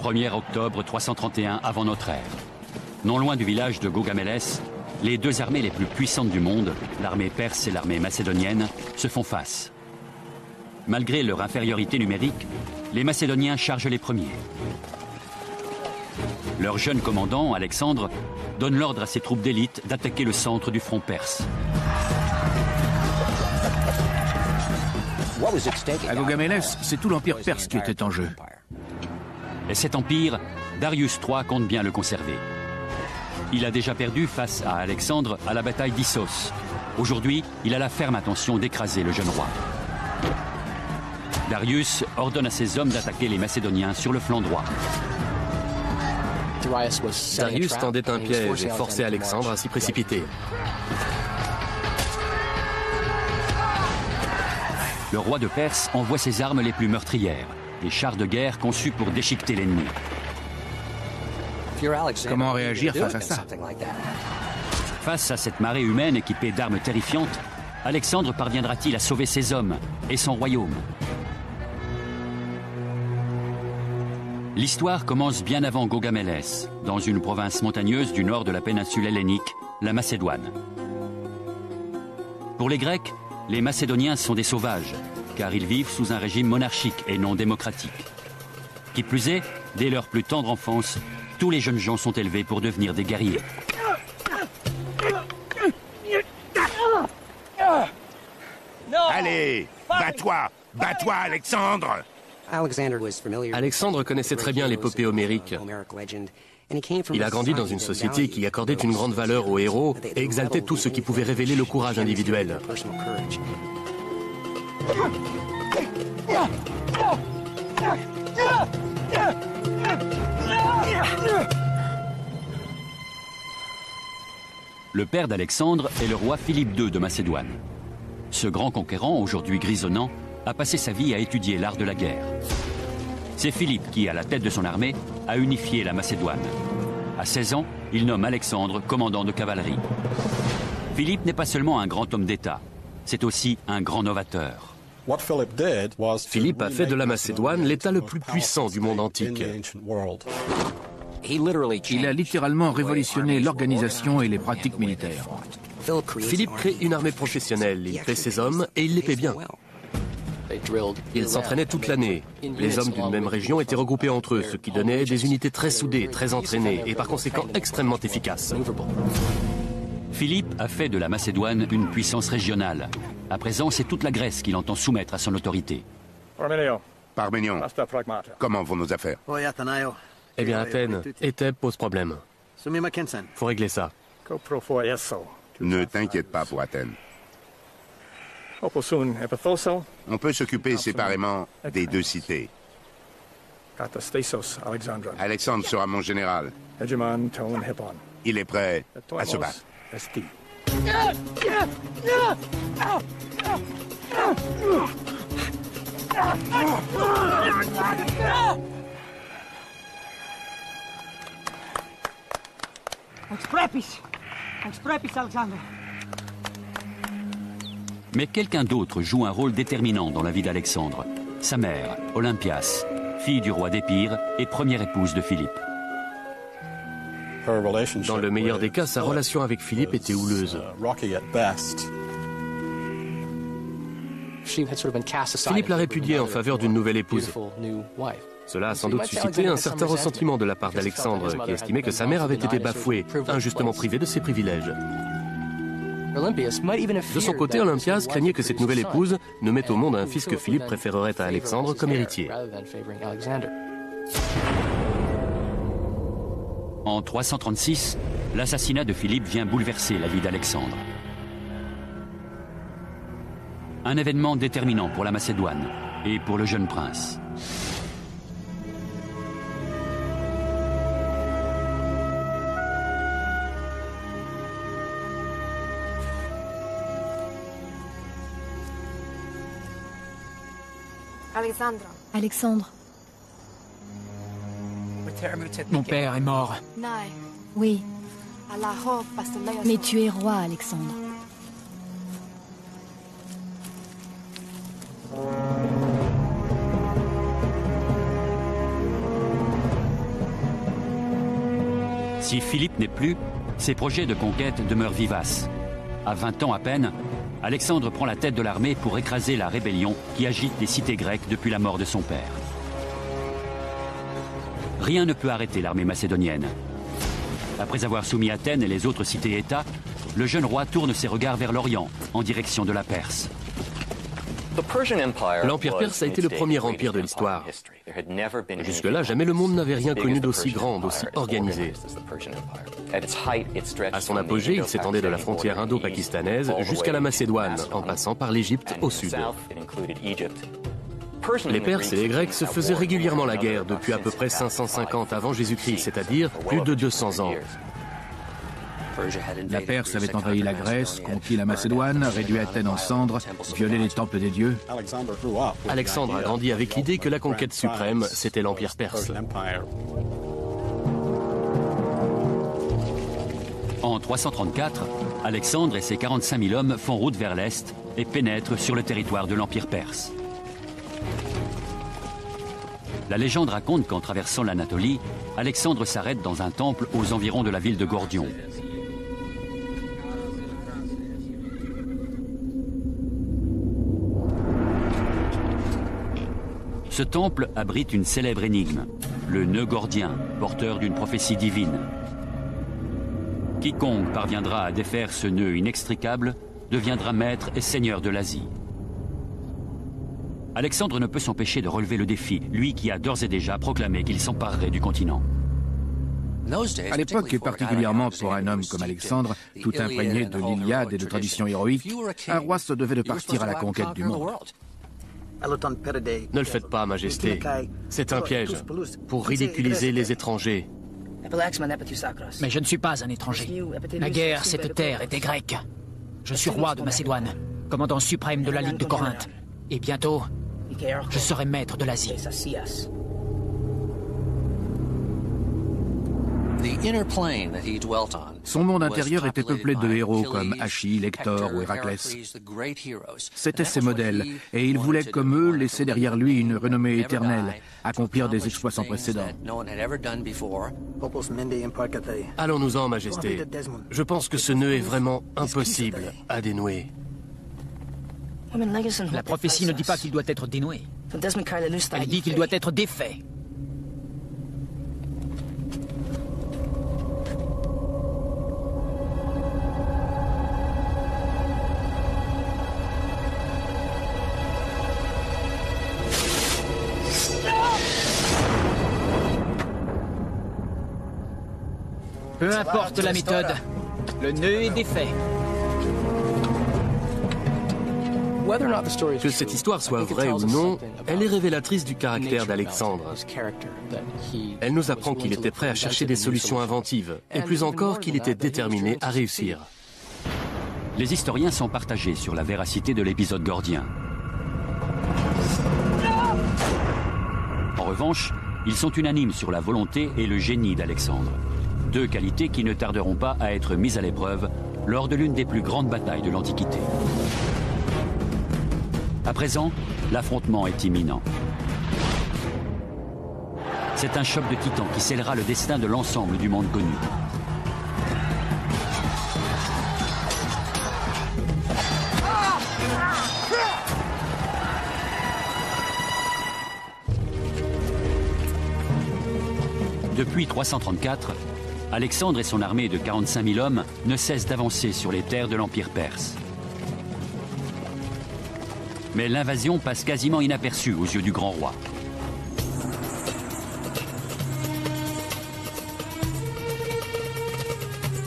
1er octobre 331 avant notre ère. Non loin du village de Gaugamélès, les deux armées les plus puissantes du monde, l'armée perse et l'armée macédonienne, se font face. Malgré leur infériorité numérique, les Macédoniens chargent les premiers. Leur jeune commandant, Alexandre, donne l'ordre à ses troupes d'élite d'attaquer le centre du front perse. À Gaugamélès, c'est tout l'empire perse qui était en jeu. Et cet empire, Darius III compte bien le conserver. Il a déjà perdu face à Alexandre à la bataille d'Issos. Aujourd'hui, il a la ferme intention d'écraser le jeune roi. Darius ordonne à ses hommes d'attaquer les Macédoniens sur le flanc droit. Darius tendait un piège et forçait Alexandre à s'y précipiter. Le roi de Perse envoie ses armes les plus meurtrières, les chars de guerre conçus pour déchiqueter l'ennemi. Comment réagir face à ça? Face à cette marée humaine équipée d'armes terrifiantes, Alexandre parviendra-t-il à sauver ses hommes et son royaume? L'histoire commence bien avant Gaugamélès, dans une province montagneuse du nord de la péninsule hellénique, la Macédoine. Pour les Grecs, les Macédoniens sont des sauvages, car ils vivent sous un régime monarchique et non démocratique. Qui plus est, dès leur plus tendre enfance, tous les jeunes gens sont élevés pour devenir des guerriers. Allez, bats-toi, bats-toi, Alexandre! Alexandre connaissait très bien l'épopée homérique. Il a grandi dans une société qui accordait une grande valeur aux héros et exaltait tout ce qui pouvait révéler le courage individuel. Le père d'Alexandre est le roi Philippe II de Macédoine. Ce grand conquérant, aujourd'hui grisonnant, a passé sa vie à étudier l'art de la guerre. C'est Philippe qui, à la tête de son armée, a unifié la Macédoine. À 16 ans, il nomme Alexandre commandant de cavalerie. Philippe n'est pas seulement un grand homme d'État, c'est aussi un grand novateur. Philippe a fait de la Macédoine l'État le plus puissant du monde antique. Il a littéralement révolutionné l'organisation et les pratiques militaires. Philippe crée une armée professionnelle, il paie ses hommes et il les paie bien. Ils s'entraînaient toute l'année. Les hommes d'une même région étaient regroupés entre eux, ce qui donnait des unités très soudées, très entraînées et par conséquent extrêmement efficaces. Philippe a fait de la Macédoine une puissance régionale. À présent, c'est toute la Grèce qu'il entend soumettre à son autorité. Parménion, comment vont nos affaires? Eh bien, Athènes et Thèbes posent problème. Faut régler ça. Ne t'inquiète pas pour Athènes. On peut s'occuper séparément des deux cités. Alexandre sera mon général. Il est prêt à se battre. Mais quelqu'un d'autre joue un rôle déterminant dans la vie d'Alexandre. Sa mère, Olympias, fille du roi d'Épire et première épouse de Philippe. Dans le meilleur des cas, sa relation avec Philippe était houleuse. Philippe l'a répudiée en faveur d'une nouvelle épouse. Cela a sans doute suscité un certain ressentiment de la part d'Alexandre, qui estimait que sa mère avait été bafouée, injustement privée de ses privilèges. De son côté, Olympias craignait que cette nouvelle épouse ne mette au monde un fils que Philippe préférerait à Alexandre comme héritier. En 336, l'assassinat de Philippe vient bouleverser la vie d'Alexandre. Un événement déterminant pour la Macédoine et pour le jeune prince. Alexandre. Mon père est mort. Oui. Mais tu es roi, Alexandre. Si Philippe n'est plus, ses projets de conquête demeurent vivaces. À 20 ans à peine, Alexandre prend la tête de l'armée pour écraser la rébellion qui agite les cités grecques depuis la mort de son père. Rien ne peut arrêter l'armée macédonienne. Après avoir soumis Athènes et les autres cités-États, le jeune roi tourne ses regards vers l'Orient, en direction de la Perse. L'Empire perse a été le premier empire de l'histoire. Jusque-là, jamais le monde n'avait rien connu d'aussi grand, d'aussi organisé. À son apogée, il s'étendait de la frontière indo-pakistanaise jusqu'à la Macédoine, en passant par l'Égypte au sud. Les Perses et les Grecs se faisaient régulièrement la guerre depuis à peu près 550 avant Jésus-Christ, c'est-à-dire plus de 200 ans. La Perse avait envahi la Grèce, conquis la Macédoine, réduit Athènes en cendres, violé les temples des dieux. Alexandre a grandi avec l'idée que la conquête suprême, c'était l'Empire perse. En 334, Alexandre et ses 45 000 hommes font route vers l'Est et pénètrent sur le territoire de l'Empire perse. La légende raconte qu'en traversant l'Anatolie, Alexandre s'arrête dans un temple aux environs de la ville de Gordion. Ce temple abrite une célèbre énigme, le nœud gordien, porteur d'une prophétie divine. Quiconque parviendra à défaire ce nœud inextricable deviendra maître et seigneur de l'Asie. Alexandre ne peut s'empêcher de relever le défi, lui qui a d'ores et déjà proclamé qu'il s'emparerait du continent. À l'époque, et particulièrement pour un homme comme Alexandre, tout imprégné de l'Iliade et de traditions héroïques, un roi se devait de partir à la conquête du monde. Ne le faites pas, Majesté. C'est un piège pour ridiculiser les étrangers. Mais je ne suis pas un étranger. La guerre, cette terre est des Grecs. Je suis roi de Macédoine, commandant suprême de la Ligue de Corinthe. Et bientôt, je serai maître de l'Asie. Son monde intérieur était peuplé de héros comme Achille, Hector ou Héraclès. C'étaient ses modèles, et il voulait comme eux laisser derrière lui une renommée éternelle, accomplir des exploits sans précédent. Allons-nous-en, Majesté. Je pense que ce nœud est vraiment impossible à dénouer. La prophétie ne dit pas qu'il doit être dénoué. Elle dit qu'il doit être défait. Peu importe la méthode, le nœud est défait. Que cette histoire soit vraie ou non, elle est révélatrice du caractère d'Alexandre. Elle nous apprend qu'il était prêt à chercher des solutions inventives, et plus encore qu'il était déterminé à réussir. Les historiens sont partagés sur la véracité de l'épisode gordien. En revanche, ils sont unanimes sur la volonté et le génie d'Alexandre. Deux qualités qui ne tarderont pas à être mises à l'épreuve lors de l'une des plus grandes batailles de l'Antiquité. À présent, l'affrontement est imminent. C'est un choc de titans qui scellera le destin de l'ensemble du monde connu. Depuis 334, Alexandre et son armée de 45 000 hommes ne cessent d'avancer sur les terres de l'Empire perse. Mais l'invasion passe quasiment inaperçue aux yeux du grand roi.